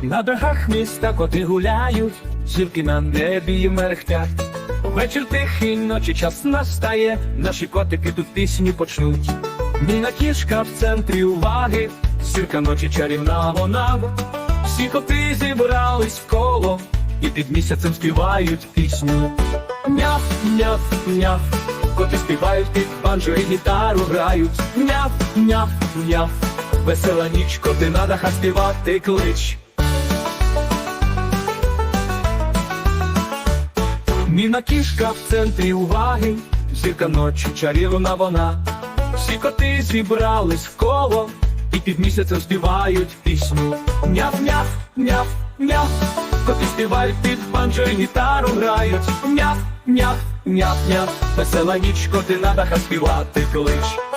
На дахах міста коти гуляють, зірки на небі мерехтять. Вечір тихий, ночі час настає, наші котики тут пісню почнуть. Міна кішка в центрі уваги, зірка ночі чарівна вона. Всі коти зібрались в коло і під місяцем співають пісню. Мяв, мяв, мяв, коти співають під банджо і гітару грають. Мяв, мяв, мяв, весела ніч, коти на дахах співати клич. Міна кішка в центрі уваги, зірка ночі чарівна вона. Всі коти зібрались в коло і під місяцем співають пісню. Мяв, мяв, мяв, мяв, коти співають під банджо і гітару грають. Мяв, мяв, мяв, мяв, весела ніч, коти на дахах співати клич.